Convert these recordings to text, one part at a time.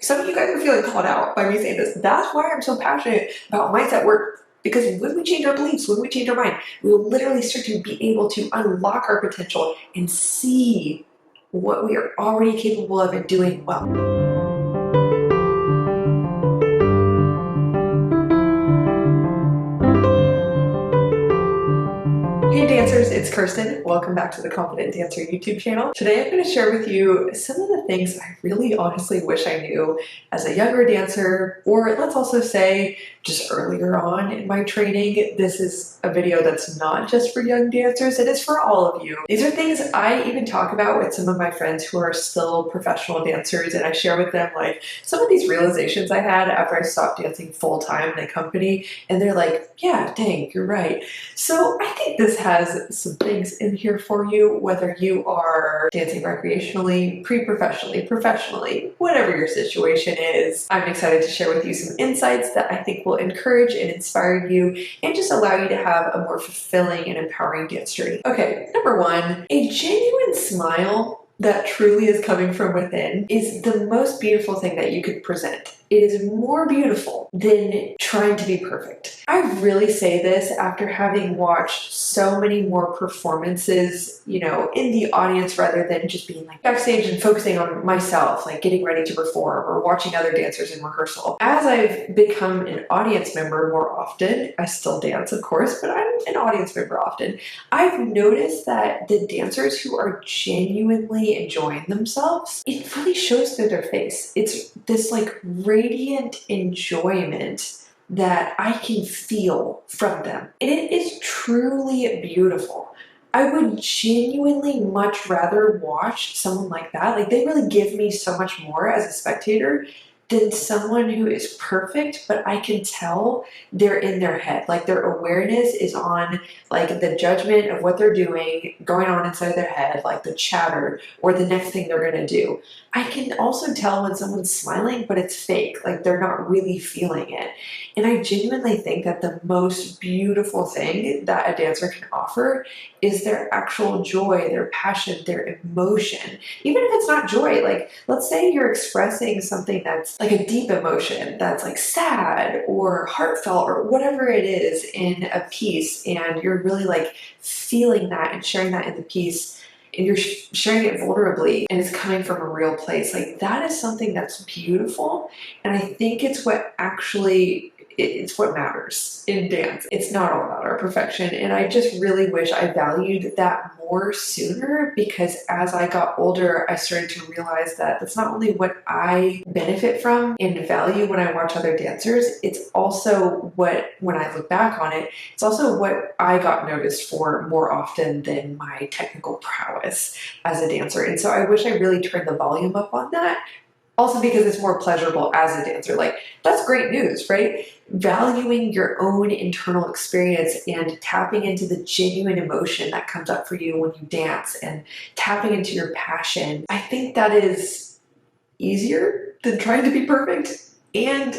Some of you guys are feeling called out by me saying this. That's why I'm so passionate about mindset work. Because when we change our beliefs, when we change our mind, we will literally start to be able to unlock our potential and see what we are already capable of and doing well. Hey dancers, it's Kirsten. Welcome back to the Confident Dancer YouTube channel. Today I'm going to share with you some of the things I really honestly wish I knew as a younger dancer, or let's also say just earlier on in my training. This is a video that's not just for young dancers, it is for all of you. These are things I even talk about with some of my friends who are still professional dancers, and I share with them like some of these realizations I had after I stopped dancing full-time in a company, and they're like, yeah, dang, you're right. So I think this has some things in here for you, whether you are dancing recreationally, pre-professionally, professionally, whatever your situation is. I'm excited to share with you some insights that I think will encourage and inspire you and just allow you to have a more fulfilling and empowering dance journey. Okay, number one, a genuine smile that truly is coming from within is the most beautiful thing that you could present. It is more beautiful than trying to be perfect. I really say this after having watched so many more performances, you know, in the audience rather than just being like backstage and focusing on myself, like getting ready to perform or watching other dancers in rehearsal. As I've become an audience member more often, I still dance, of course, but I'm an audience member often. I've noticed that the dancers who are genuinely enjoying themselves, it really shows through their face. It's this like radiant enjoyment that I can feel from them. And it is truly beautiful. I would genuinely much rather watch someone like that. Like they really give me so much more as a spectator than someone who is perfect, but I can tell they're in their head. Like their awareness is on like the judgment of what they're doing going on inside their head, like the chatter or the next thing they're gonna do. I can also tell when someone's smiling, but it's fake, like they're not really feeling it. And I genuinely think that the most beautiful thing that a dancer can offer is their actual joy, their passion, their emotion. Even if it's not joy, like let's say you're expressing something that's like a deep emotion that's like sad or heartfelt or whatever it is in a piece, and you're really like feeling that and sharing that in the piece, and you're sharing it vulnerably and it's coming from a real place. Like that is something that's beautiful, and I think it's what actually it's what matters in dance. It's not all about our perfection, and I just really wish I valued that more sooner, because as I got older I started to realize that that's not only what I benefit from and value when I watch other dancers, it's also what, when I look back on it, it's also what I got noticed for more often than my technical prowess as a dancer. And so I wish I really turned the volume up on that. Also because it's more pleasurable as a dancer. Like, that's great news, right? Valuing your own internal experience and tapping into the genuine emotion that comes up for you when you dance and tapping into your passion. I think that is easier than trying to be perfect, and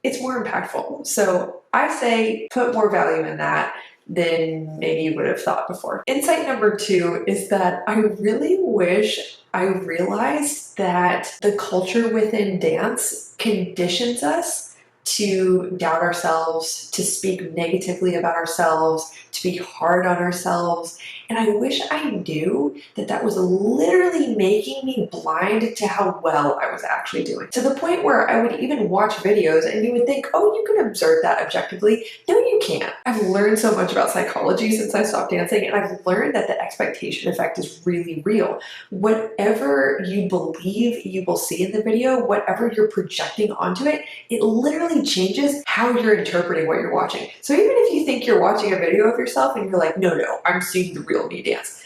it's more impactful. So I say put more value in that than maybe you would have thought before. Insight number two is that I really wish I realized that the culture within dance conditions us to doubt ourselves, to speak negatively about ourselves, to be hard on ourselves. And I wish I knew that that was literally making me blind to how well I was actually doing. To the point where I would even watch videos and you would think, oh, you can observe that objectively. No, you can't. I've learned so much about psychology since I stopped dancing, and I've learned that the expectation effect is really real. Whatever you believe you will see in the video, whatever you're projecting onto it, it literally changes how you're interpreting what you're watching. So even if you think you're watching a video of yourself and you're like, no, I'm seeing the real me dance,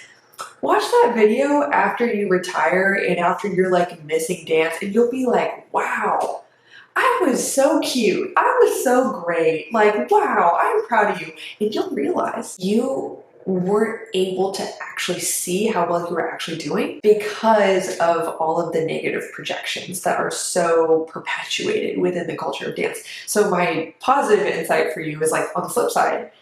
watch that video after you retire and after you're like missing dance, and you'll be like, wow, I was so cute, I was so great, like wow, I'm proud of you. And you'll realize you weren't able to actually see how well you were actually doing because of all of the negative projections that are so perpetuated within the culture of dance. So my positive insight for you is like, on the flip side,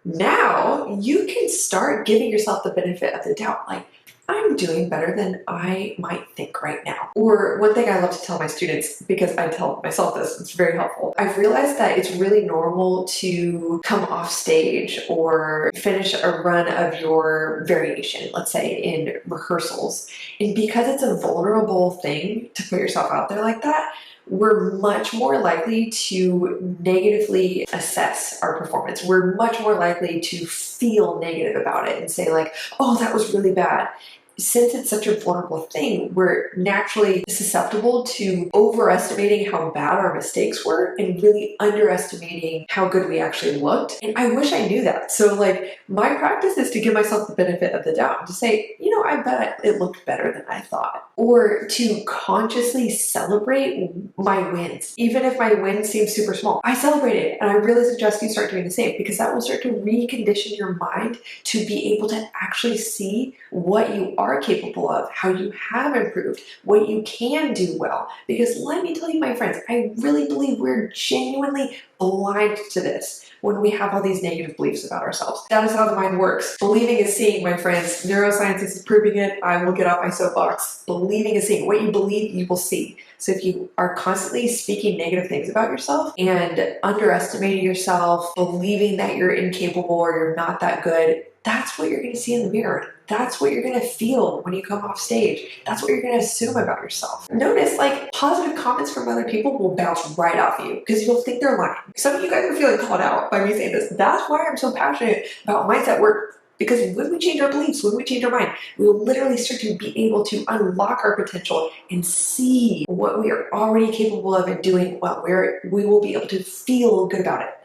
now you can start giving yourself the benefit of the doubt. Like, I'm doing better than I might think right now. Or one thing I love to tell my students, because I tell myself this, it's very helpful. I've realized that it's really normal to come off stage or finish a run of your variation, let's say in rehearsals. And because it's a vulnerable thing to put yourself out there like that, we're much more likely to negatively assess our performance. We're much more likely to feel negative about it and say like, oh, that was really bad. Since it's such a vulnerable thing, we're naturally susceptible to overestimating how bad our mistakes were and really underestimating how good we actually looked. And I wish I knew that. So like my practice is to give myself the benefit of the doubt, to say, you know, I bet it looked better than I thought. Or to consciously celebrate my wins. Even if my win seems super small, I celebrate it. And I really suggest you start doing the same, because that will start to recondition your mind to be able to actually see what you are capable of, how you have improved, what you can do well. Because let me tell you, my friends, I really believe we're genuinely blind to this when we have all these negative beliefs about ourselves. That is how the mind works. Believing is seeing, my friends. Neuroscience is proving it. I will get off my soapbox. Believing is seeing. What you believe, you will see. So if you are constantly speaking negative things about yourself and underestimating yourself, believing that you're incapable or you're not that good, that's what you're going to see in the mirror. That's what you're going to feel when you come off stage. That's what you're going to assume about yourself. Notice, like, positive comments from other people will bounce right off you because you'll think they're lying. Some of you guys are feeling called out by me saying this. That's why I'm so passionate about mindset work. Because when we change our beliefs, when we change our mind, we will literally start to be able to unlock our potential and see what we are already capable of and doing well, where we will be able to feel good about it.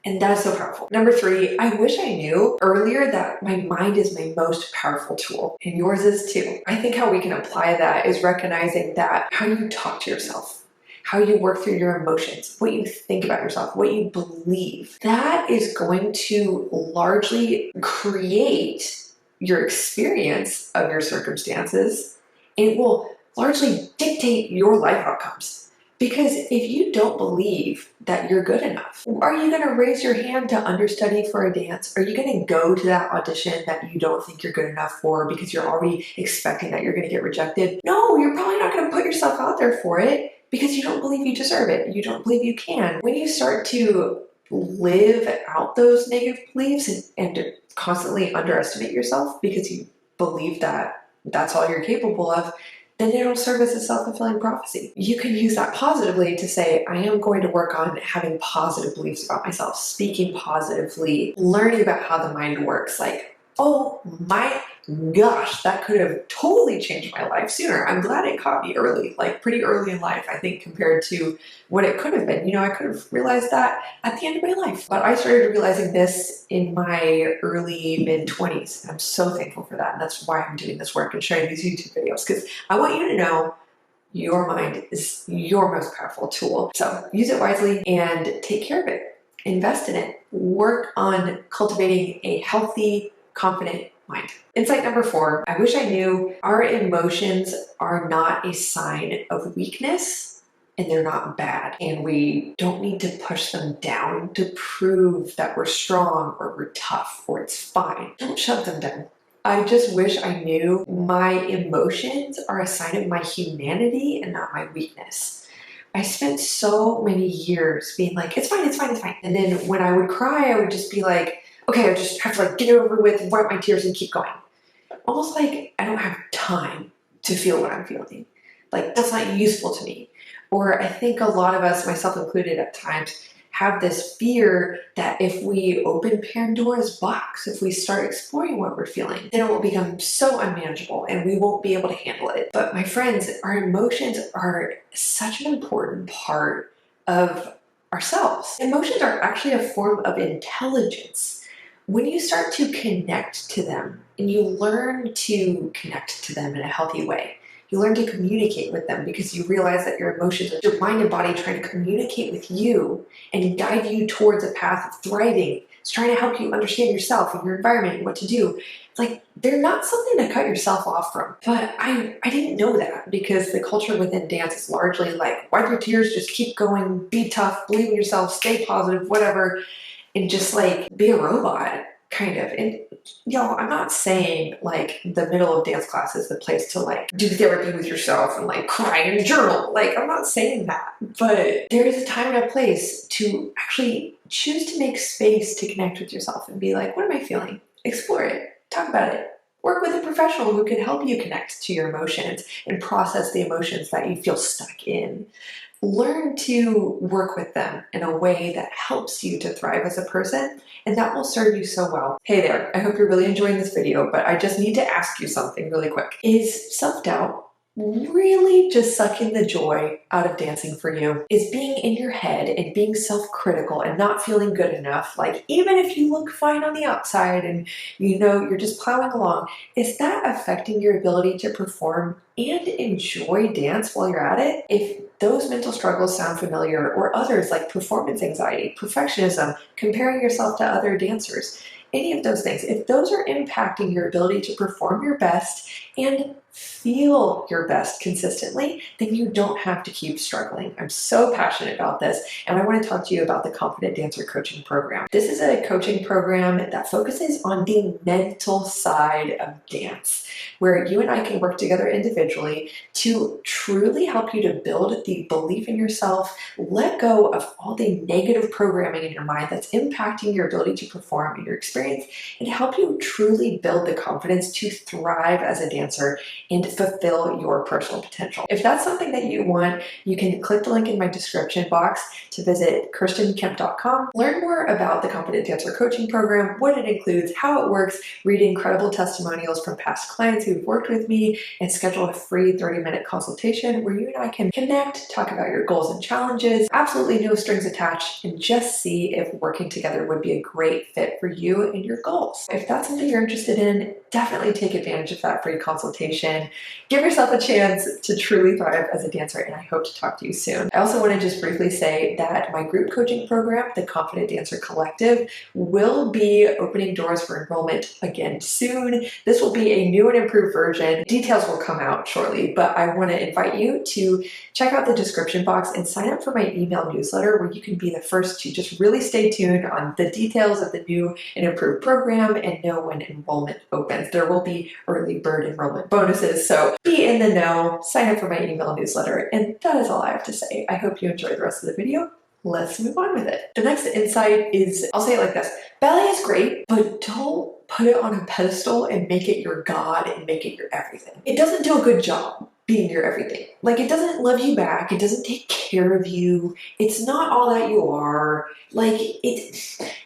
And that is so powerful. Number 3, I wish I knew earlier that my mind is my most powerful tool, and yours is too. I think how we can apply that is recognizing that how you talk to yourself, how you work through your emotions, what you think about yourself, what you believe, that is going to largely create your experience of your circumstances. It will largely dictate your life outcomes. Because if you don't believe that you're good enough, are you going to raise your hand to understudy for a dance? Are you going to go to that audition that you don't think you're good enough for because you're already expecting that you're going to get rejected? No, you're probably not going to put yourself out there for it because you don't believe you deserve it. You don't believe you can. When you start to live out those negative beliefs and to constantly underestimate yourself because you believe that that's all you're capable of, then it'll serve as a self-fulfilling prophecy. You can use that positively to say, I am going to work on having positive beliefs about myself, speaking positively, learning about how the mind works. Like, oh my gosh, that could have totally changed my life sooner. I'm glad it caught me early, like pretty early in life, I think, compared to what it could have been. You know, I could have realized that at the end of my life. But I started realizing this in my early mid-20s. I'm so thankful for that. And that's why I'm doing this work and sharing these YouTube videos, because I want you to know your mind is your most powerful tool. So use it wisely and take care of it. Invest in it. Work on cultivating a healthy, confident mind. Insight number 4, I wish I knew our emotions are not a sign of weakness and they're not bad. And we don't need to push them down to prove that we're strong or we're tough or it's fine. Don't shove them down. I just wish I knew my emotions are a sign of my humanity and not my weakness. I spent so many years being like, it's fine, it's fine, it's fine. And then when I would cry, I would just be like, okay, I just have to like get it over with, wipe my tears and keep going. Almost like I don't have time to feel what I'm feeling. Like that's not useful to me. Or I think a lot of us, myself included at times, have this fear that if we open Pandora's box, if we start exploring what we're feeling, then it will become so unmanageable and we won't be able to handle it. But my friends, our emotions are such an important part of ourselves. Emotions are actually a form of intelligence. When you start to connect to them and you learn to connect to them in a healthy way, you learn to communicate with them because you realize that your emotions are your mind and body trying to communicate with you and guide you towards a path of thriving. It's trying to help you understand yourself and your environment and what to do. It's like they're not something to cut yourself off from. But I didn't know that because the culture within dance is largely like, wipe your tears, just keep going, be tough, believe in yourself, stay positive, whatever. And just like be a robot, kind of. And y'all, I'm not saying like the middle of dance class is the place to like do therapy with yourself and like cry and journal. Like, I'm not saying that, but there is a time and a place to actually choose to make space to connect with yourself and be like, what am I feeling? Explore it, talk about it. Work with a professional who can help you connect to your emotions and process the emotions that you feel stuck in. Learn to work with them in a way that helps you to thrive as a person, and that will serve you so well. Hey there, I hope you're really enjoying this video, but I just need to ask you something really quick. Is self-doubt really just sucking the joy out of dancing for you? Is being in your head and being self-critical and not feeling good enough, like even if you look fine on the outside and you know you're just plowing along, is that affecting your ability to perform and enjoy dance while you're at it? If those mental struggles sound familiar, or others like performance anxiety, perfectionism, comparing yourself to other dancers, any of those things, if those are impacting your ability to perform your best and feel your best consistently, then you don't have to keep struggling. I'm so passionate about this, and I want to talk to you about the Confident Dancer Coaching Program. This is a coaching program that focuses on the mental side of dance, where you and I can work together individually to truly help you to build the belief in yourself, let go of all the negative programming in your mind that's impacting your ability to perform in your experience, and help you truly build the confidence to thrive as a dancer and fulfill your personal potential. If that's something that you want, you can click the link in my description box to visit kirstenkemp.com. Learn more about the Confident Dancer Coaching Program, what it includes, how it works, read incredible testimonials from past clients who've worked with me, and schedule a free 30-minute consultation where you and I can connect, talk about your goals and challenges, absolutely no strings attached, and just see if working together would be a great fit for you and your goals. If that's something you're interested in, definitely take advantage of that free consultation. Give yourself a chance to truly thrive as a dancer, and I hope to talk to you soon. I also want to just briefly say that my group coaching program, the Confident Dancer Collective, will be opening doors for enrollment again soon. This will be a new and improved version. Details will come out shortly, but I want to invite you to check out the description box and sign up for my email newsletter, where you can be the first to just really stay tuned on the details of the new and improved program and know when enrollment opens. There will be early bird enrollment bonuses, so be in the know, sign up for my email newsletter, and that is all I have to say. I hope you enjoy the rest of the video. Let's move on with it. The next insight is, I'll say it like this: ballet is great, but don't put it on a pedestal and make it your god and make it your everything. It doesn't do a good job being your everything. Like, it doesn't love you back, it doesn't take care of you, it's not all that you are. Like,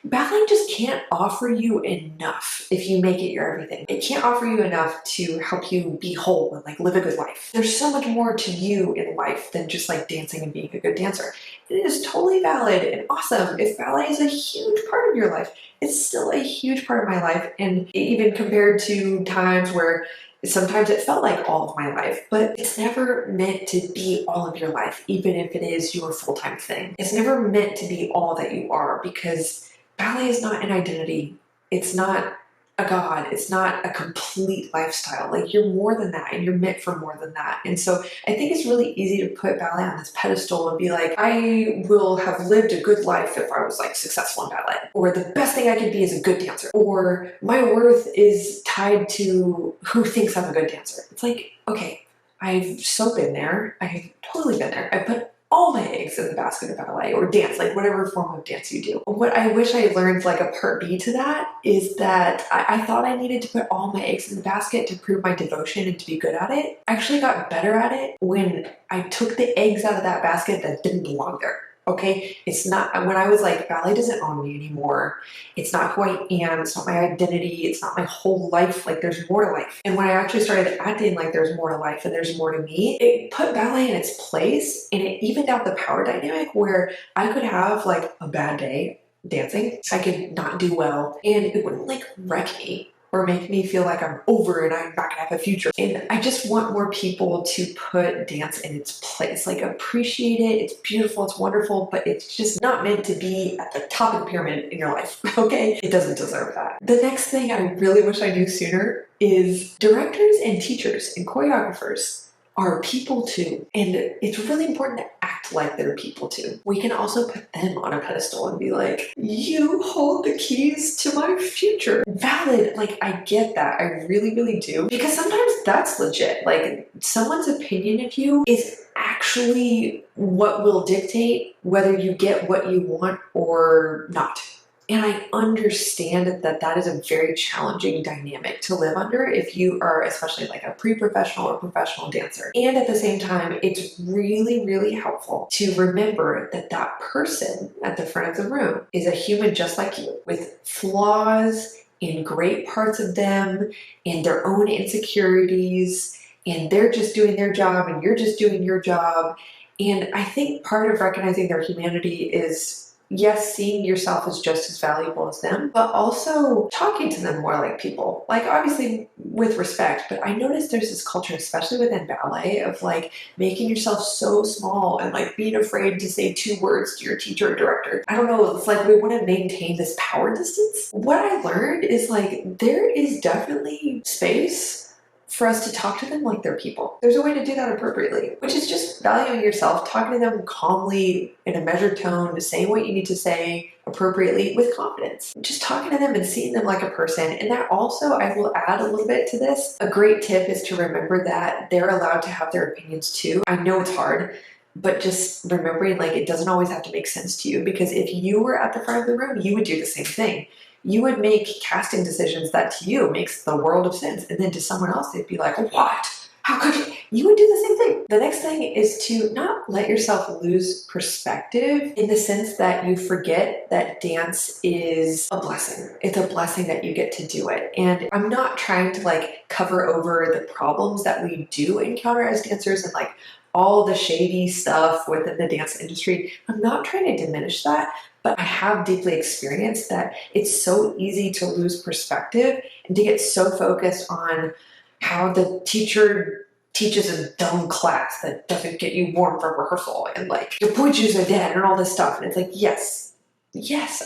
ballet just can't offer you enough if you make it your everything. It can't offer you enough to help you be whole and like live a good life. There's so much more to you in life than just like dancing and being a good dancer. It is totally valid and awesome if ballet is a huge part of your life. It's still a huge part of my life, and even compared to times where sometimes it felt like all of my life, but it's never meant to be all of your life, even if it is your full-time thing. It's never meant to be all that you are, because ballet is not an identity. It's not a god. It's not a complete lifestyle. Like, you're more than that, and you're meant for more than that. And so I think it's really easy to put ballet on this pedestal and be like, I will have lived a good life if I was like successful in ballet, or the best thing I could be is a good dancer, or my worth is tied to who thinks I'm a good dancer. It's like, okay, I've so been there. I've totally been there. I put all my eggs in the basket of ballet or dance, like whatever form of dance you do. What I wish I learned, like a part B to that, is that I thought I needed to put all my eggs in the basket to prove my devotion and to be good at it. I actually got better at it when I took the eggs out of that basket that didn't belong there. Okay, it's not, when I was like, ballet doesn't own me anymore. It's not who I am. It's not my identity. It's not my whole life. Like, there's more to life. And when I actually started acting like there's more to life and there's more to me, it put ballet in its place, and it evened out the power dynamic where I could have like a bad day dancing. I could not do well, and it wouldn't like wreck me or make me feel like I'm over and I'm not gonna have a future. And I just want more people to put dance in its place. Like, appreciate it, it's beautiful, it's wonderful, but it's just not meant to be at the top of the pyramid in your life, okay? It doesn't deserve that. The next thing I really wish I knew sooner is directors and teachers and choreographers are people too. And it's really important to act act like they're people too. We can also put them on a pedestal and be like, you hold the keys to my future. Valid, like I get that, I really, really do. Because sometimes that's legit. Like someone's opinion of you is actually what will dictate whether you get what you want or not. And I understand that that is a very challenging dynamic to live under if you are especially like a pre-professional or professional dancer. And at the same time, it's really, really helpful to remember that that person at the front of the room is a human just like you, with flaws and great parts of them and their own insecurities, and they're just doing their job and you're just doing your job. And I think part of recognizing their humanity is, yes, seeing yourself as just as valuable as them, but also talking to them more like people. Like obviously with respect, but I noticed there's this culture, especially within ballet, of like making yourself so small and like being afraid to say 2 words to your teacher or director. I don't know, it's like we want to maintain this power distance. What I learned is like there is definitely space for us to talk to them like they're people. There's a way to do that appropriately, which is just valuing yourself, talking to them calmly in a measured tone, saying what you need to say appropriately with confidence. Just talking to them and seeing them like a person. And that also, I will add a little bit to this. A great tip is to remember that they're allowed to have their opinions too. I know it's hard, but just remembering like it doesn't always have to make sense to you, because if you were at the front of the room, you would do the same thing. You would make casting decisions that to you makes the world of sense. And then to someone else, they'd be like, what? How could you? You would do the same thing. The next thing is to not let yourself lose perspective in the sense that you forget that dance is a blessing. It's a blessing that you get to do it. And I'm not trying to like cover over the problems that we do encounter as dancers and like all the shady stuff within the dance industry. I'm not trying to diminish that. But I have deeply experienced that it's so easy to lose perspective and to get so focused on how the teacher teaches a dumb class that doesn't get you warm for rehearsal and like your point shoes are dead and all this stuff. And it's like, yes,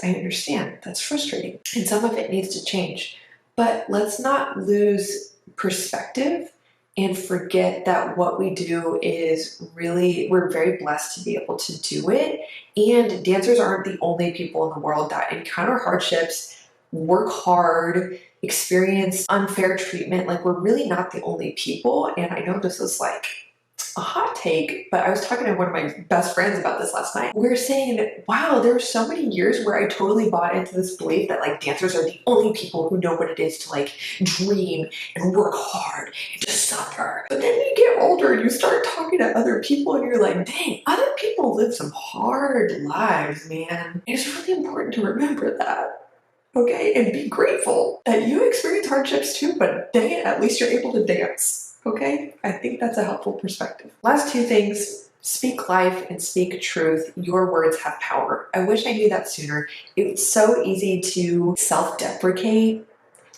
I understand. That's frustrating. And some of it needs to change. But let's not lose perspective and forget that what we do is really, we're very blessed to be able to do it. And dancers aren't the only people in the world that encounter hardships, work hard, experience unfair treatment. Like we're really not the only people. And I know this is like a hot take, but I was talking to one of my best friends about this last night. We were saying, wow, there were so many years where I totally bought into this belief that like dancers are the only people who know what it is to like dream and work hard and to suffer. But then you get older and you start talking to other people and you're like, dang, other people live some hard lives, man. And it's really important to remember that. Okay, and be grateful that you experience hardships too, but dang it, at least you're able to dance. Okay, I think that's a helpful perspective. Last 2 things, speak life and speak truth. Your words have power. I wish I knew that sooner. It's so easy to self-deprecate,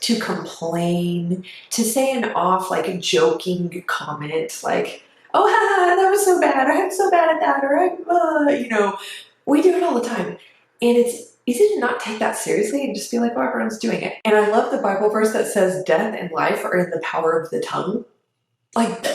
to complain, to say an off like a joking comment like, oh, haha, that was so bad. I'm so bad at that. Or you know, we do it all the time. And it's easy to not take that seriously and just be like, oh, everyone's doing it. And I love the Bible verse that says death and life are in the power of the tongue. Like,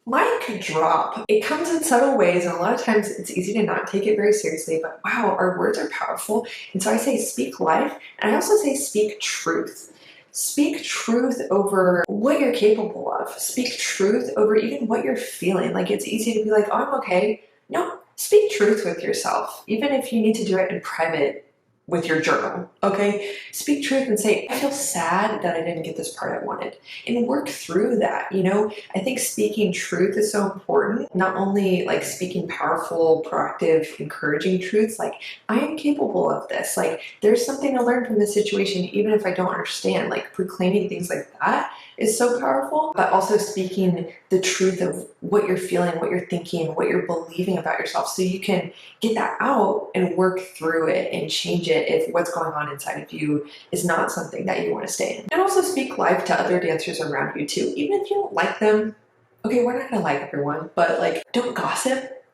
mine could drop. It comes in subtle ways, and a lot of times it's easy to not take it very seriously, but wow, our words are powerful. And so I say speak life, and I also say speak truth. Speak truth over what you're capable of. Speak truth over even what you're feeling. Like, it's easy to be like, oh, I'm okay. No, speak truth with yourself, even if you need to do it in private with your journal, okay? Speak truth and say, I feel sad that I didn't get this part I wanted, and work through that, you know? I think speaking truth is so important, not only like speaking powerful, proactive, encouraging truths, like I am capable of this, like there's something to learn from this situation, even if I don't understand, like proclaiming things like that is so powerful, but also speaking the truth of what you're feeling, what you're thinking, what you're believing about yourself, so you can get that out and work through it and change it if what's going on inside of you is not something that you want to stay in. And also speak life to other dancers around you too, even if you don't like them. Okay, we're not gonna like everyone, but like, don't gossip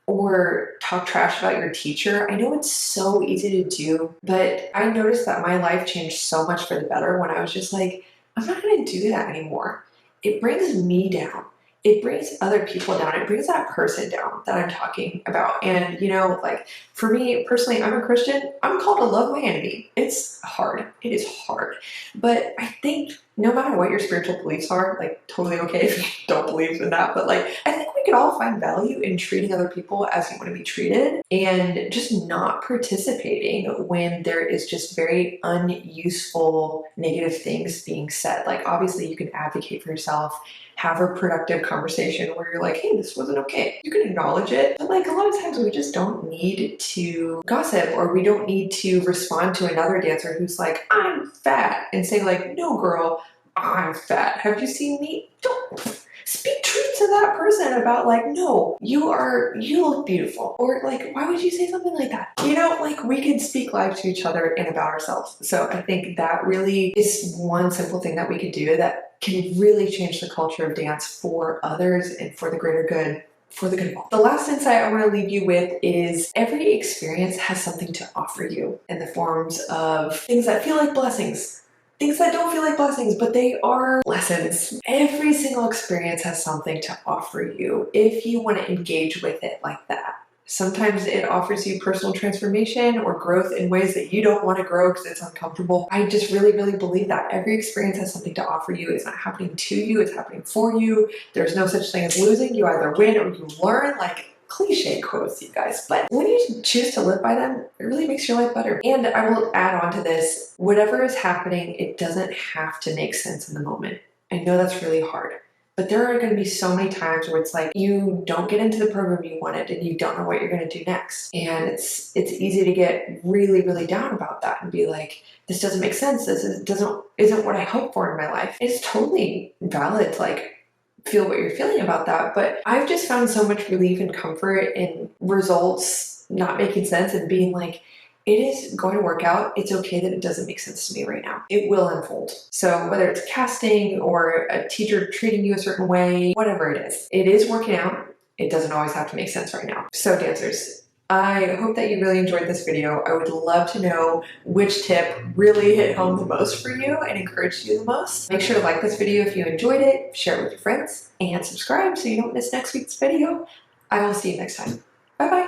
or talk trash about your teacher. I know it's so easy to do, but I noticed that my life changed so much for the better when I was just like, I'm not gonna do that anymore. It brings me down. it brings other people down. It brings that person down that I'm talking about. And, you know, like for me personally, I'm a Christian. I'm called to love my enemy. It's hard. It is hard. But I think no matter what your spiritual beliefs are, like totally okay if you don't believe in that, but like I think we could all find value in treating other people as you want to be treated and just not participating when there is just very unuseful negative things being said. Like obviously you can advocate for yourself, have a productive conversation where you're like, hey, this wasn't okay. You can acknowledge it. But like a lot of times we just don't need to gossip, or we don't need to respond to another dancer who's like, I'm fat, and say like, no girl, I'm fat. Have you seen me? Don't speak truth to that person about like, no, you look beautiful. Or like, why would you say something like that? You know, like we can speak life to each other and about ourselves. So I think that really is one simple thing that we could do that can really change the culture of dance for others and for the greater good. For the good of all. The last insight I want to leave you with is every experience has something to offer you in the forms of things that feel like blessings, things that don't feel like blessings, but they are lessons. Every single experience has something to offer you if you want to engage with it like that. Sometimes it offers you personal transformation or growth in ways that you don't want to grow because it's uncomfortable. I just really, really believe that every experience has something to offer you. It's not happening to you, it's happening for you. There's no such thing as losing. You either win or you learn, like cliche quotes, you guys. But when you choose to live by them, it really makes your life better. And I will add on to this, whatever is happening, it doesn't have to make sense in the moment. I know that's really hard. But there are going to be so many times where it's like you don't get into the program you wanted and you don't know what you're going to do next. And it's easy to get really, really down about that and be like, this doesn't make sense. Isn't what I hoped for in my life. It's totally valid to like feel what you're feeling about that. But I've just found so much relief and comfort in results not making sense and being like, it is going to work out. It's okay that it doesn't make sense to me right now. It will unfold. So whether it's casting or a teacher treating you a certain way, whatever it is working out. It doesn't always have to make sense right now. So dancers, I hope that you really enjoyed this video. I would love to know which tip really hit home the most for you and encouraged you the most. Make sure to like this video if you enjoyed it, share it with your friends, and subscribe so you don't miss next week's video. I will see you next time. Bye-bye.